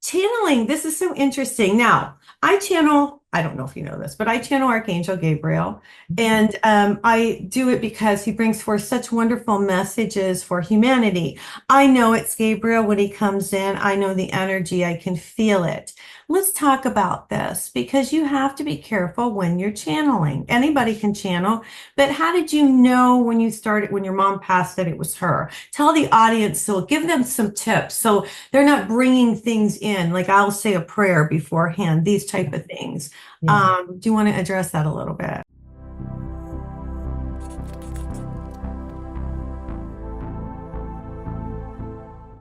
channeling, this is so interesting. Now, I don't know if you know this, but I channel Archangel Gabriel. And I do it because he brings forth such wonderful messages for humanity. I know it's Gabriel when he comes in. I know the energy, I can feel it. Let's talk about this because you have to be careful when you're channeling. Anybody can channel, but how did you know when you started, when your mom passed, that it was her? Tell the audience, so give them some tips. So they're not bringing things in, like I'll say a prayer beforehand, these type of things. Yeah. Do you want to address that a little bit?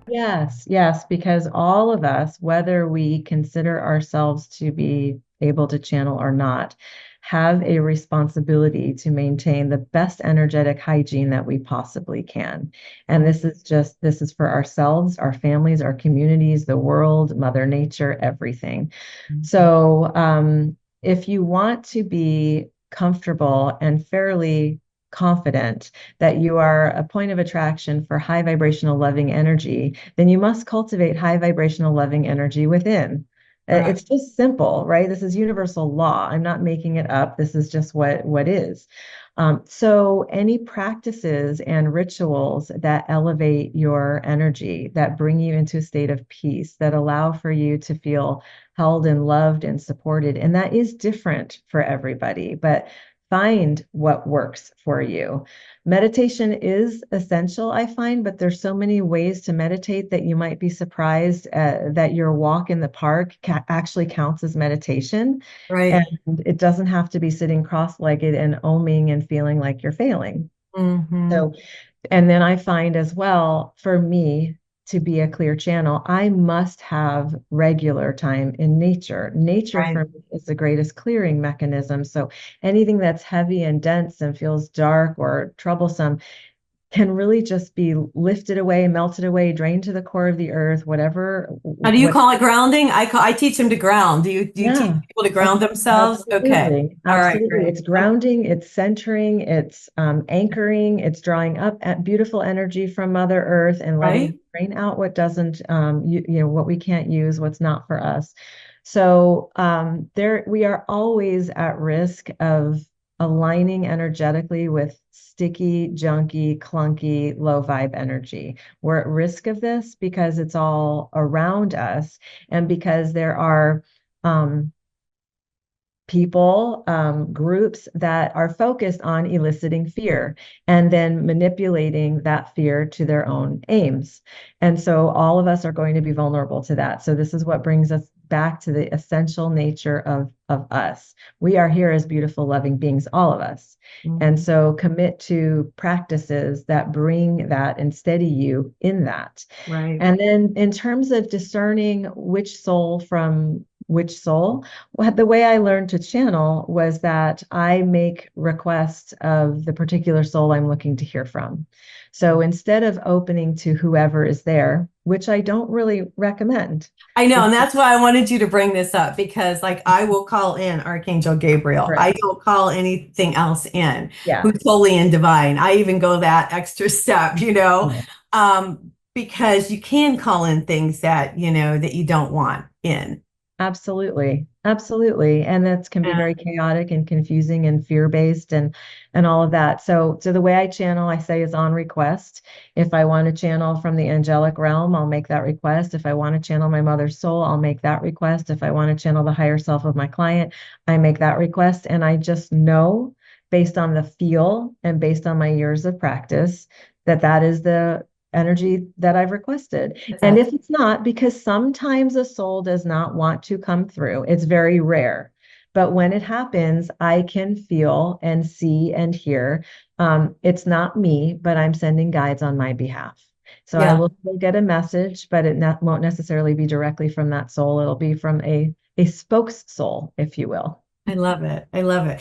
Yes, yes, because all of us, whether we consider ourselves to be able to channel or not, have a responsibility to maintain the best energetic hygiene that we possibly can. And this is for ourselves, our families, our communities, the world, Mother Nature, everything. So, if you want to be comfortable and fairly confident that you are a point of attraction for high vibrational loving energy, then you must cultivate high vibrational loving energy within. Correct. It's just simple, right? This is universal law. I'm not making it up. This is just what is. So any practices and rituals that elevate your energy, that bring you into a state of peace, that allow for you to feel held and loved and supported, and that is different for everybody, but find what works for you. Meditation is essential, I find, but there's so many ways to meditate that you might be surprised that your walk in the park actually counts as meditation. And Right. it doesn't have to be sitting cross-legged and oming and feeling like you're failing. Hmm. So, and then I find as well, for me to be a clear channel, I must have regular time in nature. Nature Right. for me is the greatest clearing mechanism. So anything that's heavy and dense and feels dark or troublesome can really just be lifted away, melted away, drained to the core of the earth, whatever, How do you what, call it, grounding? I teach them to ground. Do you teach yeah. people to ground themselves? Okay. Absolutely. All right, Absolutely. great. It's Okay. grounding, it's centering, it's anchoring, it's drawing up at beautiful energy from Mother Earth and letting Right? it drain out what doesn't, what we can't use, what's not for us. So there, we are always at risk of aligning energetically with sticky, junky, clunky, low vibe energy. We're at risk of this because it's all around us and because there are um, people, groups that are focused on eliciting fear and then manipulating that fear to their own aims. And so all of us are going to be vulnerable to that. So this is what brings us back to the essential nature of us. We are here as beautiful, loving beings, all of us. And Mhm. so commit to practices that bring that and steady you in that. Right. And then in terms of discerning which soul from which soul, well, the way I learned to channel was that I make requests of the particular soul I'm looking to hear from. So instead of opening to whoever is there, which I don't really recommend, I know, and because that's why I wanted you to bring this up because, like, I will call in Archangel Gabriel. I right, don't call anything else in yeah, who's holy and divine. I even go that extra step, yeah. because you can call in things that, that you don't want in. Absolutely. Absolutely. And that can be very chaotic and confusing and fear-based and all of that. So the way I channel, I say is on request. If I want to channel from the angelic realm, I'll make that request. If I want to channel my mother's soul, I'll make that request. If I want to channel the higher self of my client, I make that request. And I just know based on the feel and based on my years of practice that that is the energy that I've requested. And Exactly. if it's not, because sometimes a soul does not want to come through, it's very rare. But when it happens, I can feel and see and hear. It's not me, but I'm sending guides on my behalf. So I Yeah, will still get a message, but it not, won't necessarily be directly from that soul. It'll be from a spokes soul, if you will. I love it. I love it.